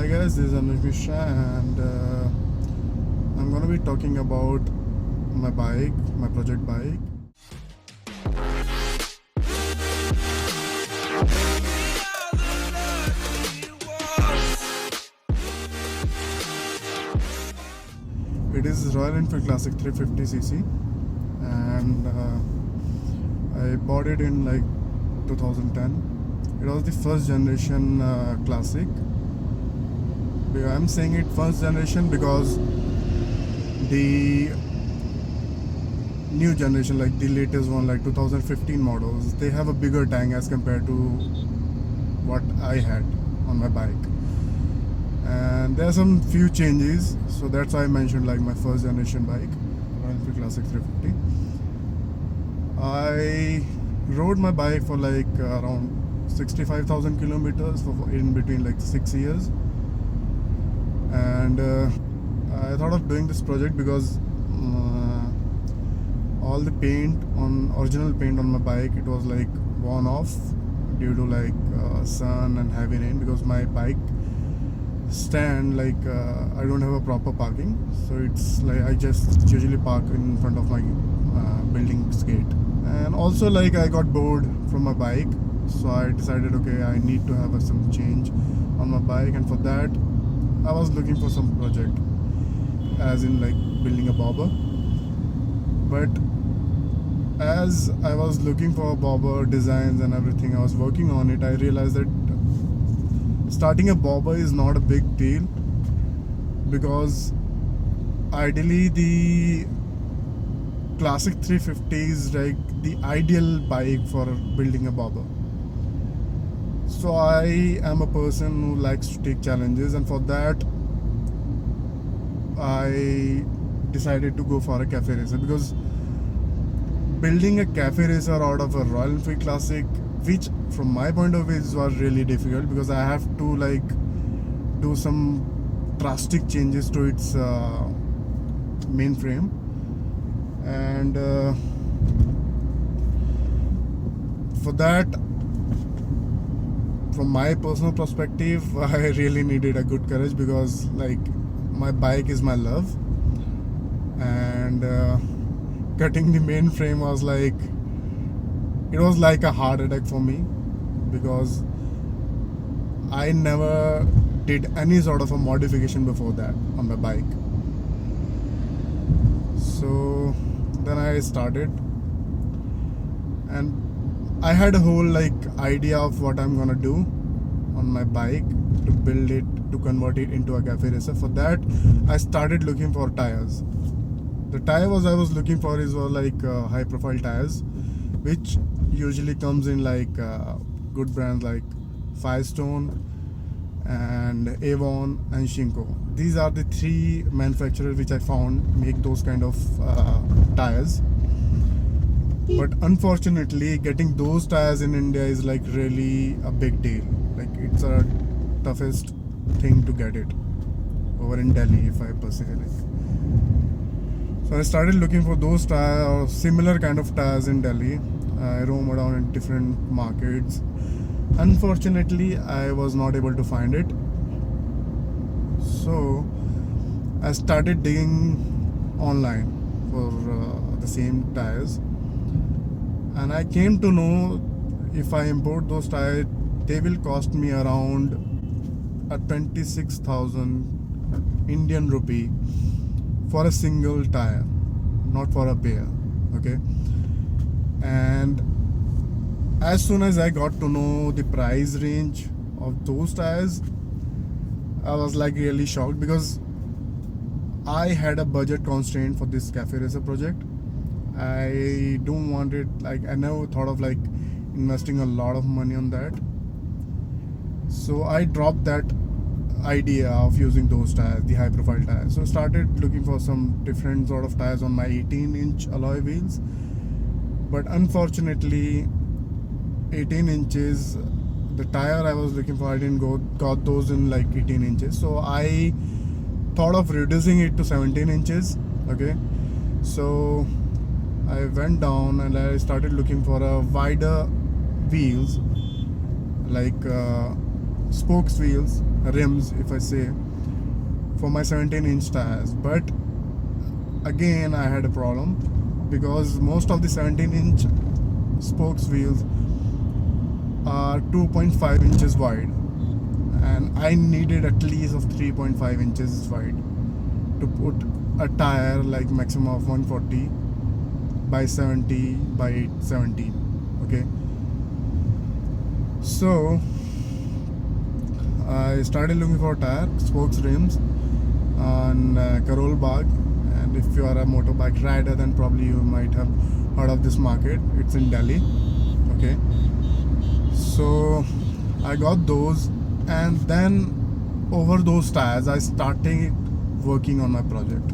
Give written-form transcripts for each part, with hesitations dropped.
Hi guys, this is Anuj Mishra and I'm gonna be talking about my bike, my project bike. It is Royal Enfield Classic 350cc and I bought it in like 2010. It was the first generation classic. I'm saying it first generation because the new generation, like the latest one, like 2015 models, they have a bigger tank as compared to what I had on my bike. And there are some few changes, so that's why I mentioned like my first generation bike, Royal Enfield Classic 350. I rode my bike for like around 65,000 kilometers for in between like 6 years, and I thought of doing this project because all the original paint on my bike, it was like worn off due to like sun and heavy rain, because my bike stand like I don't have a proper parking, so it's like I just usually park in front of my building's gate. And also like I got bored from my bike, so I decided, okay, I need to have some change on my bike, and for that I was looking for some project, as in like building a bobber. But as I was looking for bobber designs and everything, I was working on it, I realized that starting a bobber is not a big deal, because ideally the Classic 350 is like the ideal bike for building a bobber. So I am a person who likes to take challenges, and for that I decided to go for a cafe racer, because building a cafe racer out of a Royal Enfield Classic, which from my point of view was really difficult, because I have to like do some drastic changes to its mainframe, and for that, from my personal perspective, I really needed a good courage, because like my bike is my love, and cutting the mainframe was like, it was like a heart attack for me, because I never did any sort of a modification before that on my bike. So then I started, and I had a whole like idea of what I'm gonna do on my bike to build it, to convert it into a cafe racer. For that, I started looking for tires. The tire I was looking for were like high profile tires, which usually comes in like good brands like Firestone and Avon and Shinko. These are the three manufacturers which I found make those kind of tires. But unfortunately, getting those tires in India is like really a big deal. Like it's a toughest thing to get it over in Delhi, if I per se like. So I started looking for those tires or similar kind of tires in Delhi. I roamed around in different markets. Unfortunately, I was not able to find it. So I started digging online for the same tires, and I came to know if I import those tires, they will cost me around 26,000 Indian rupee for a single tire, not for a pair. Okay. And as soon as I got to know the price range of those tires, I was like really shocked, because I had a budget constraint for this cafe racer project. I don't want it, like I never thought of like investing a lot of money on that. So I dropped that idea of using those tires, the high profile tires. So started looking for some different sort of tires on my 18-inch alloy wheels. But unfortunately, 18 inches, the tire I was looking for, I didn't got those in like 18 inches. So I thought of reducing it to 17 inches. Okay. So I went down and I started looking for a wider wheels, like spokes wheels, rims if I say, for my 17-inch tires. But again I had a problem because most of the 17-inch spokes wheels are 2.5 inches wide, and I needed at least of 3.5 inches wide to put a tire like maximum of 140 by 70 by 17. Okay, so I started looking for tire, spokes, rims on Karol Bagh. And if you are a motorbike rider, then probably you might have heard of this market. It's in Delhi. Okay, so I got those, and then over those tires I started working on my project.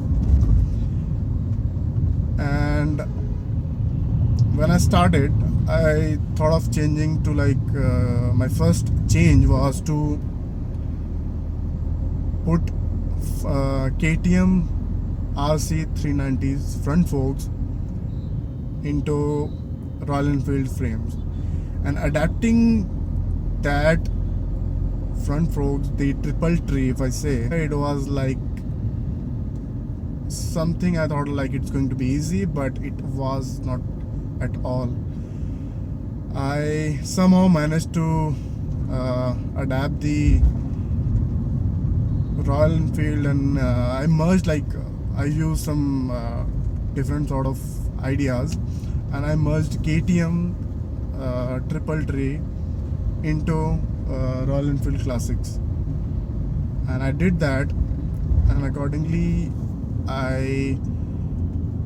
And when I started, I thought of changing to my first change was to put KTM RC 390's front forks into Royal Enfield frames, and adapting that front forks, the triple tree if I say, it was like something I thought like it's going to be easy, but it was not at all. I somehow managed to adapt the Royal Enfield, and I merged I used some different sort of ideas, and I merged KTM triple tree into Royal Enfield Classics, and I did that, and accordingly I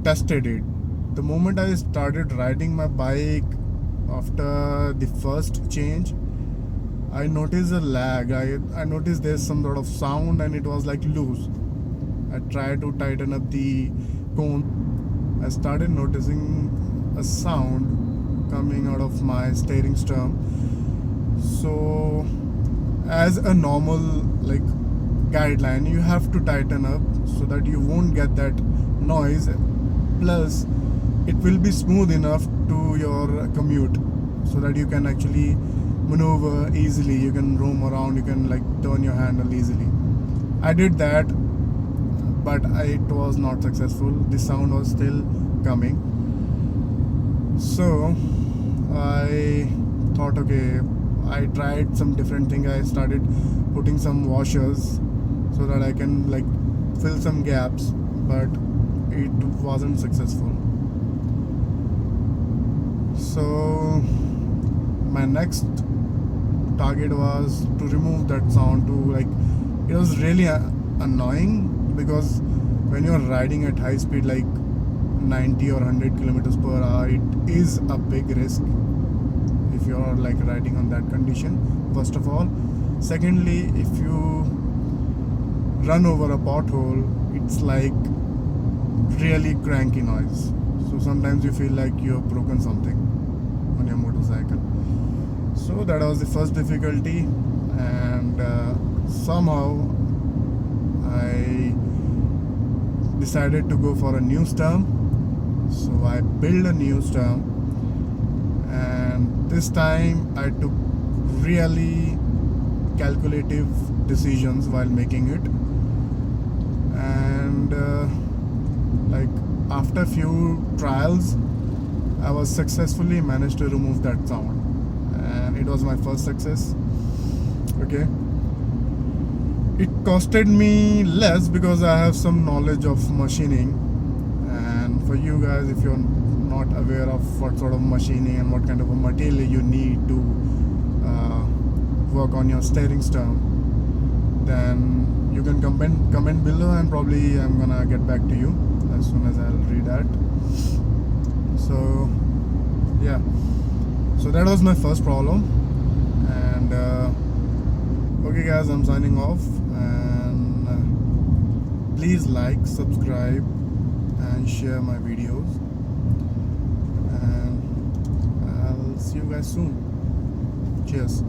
tested it. The moment I started riding my bike after the first change, I noticed a lag. I noticed there's some sort of sound and it was like loose. I tried to tighten up the cone. I started noticing a sound coming out of my steering stem. So as a normal guideline, you have to tighten up so that you won't get that noise, plus it will be smooth enough to your commute so that you can actually maneuver easily, you can roam around, you can turn your handle easily. I did that, but it was not successful. The sound was still coming. So I thought, okay, I tried some different thing. I started putting some washers so that I can fill some gaps, but it wasn't successful. So my next target was to remove that sound. It was really annoying, because when you're riding at high speed 90 or 100 kilometers per hour, it is a big risk if you're riding on that condition, first of all. Secondly, if you run over a pothole, it's really cranky noise. So sometimes you feel like you have broken something on your motorcycle. So that was the first difficulty, and somehow I decided to go for a new stem. So I built a new stem, and this time I took really calculative decisions while making it. And after few trials, I was successfully managed to remove that sound, and it was my first success. Okay, it costed me less because I have some knowledge of machining. And for you guys, if you're not aware of what sort of machining and what kind of a material you need to work on your steering stem, then you can comment below, and probably I'm gonna get back to you as soon as I'll read that. So yeah, so that was my first problem. And okay guys, I'm signing off, and please like, subscribe and share my videos, and I'll see you guys soon. Cheers.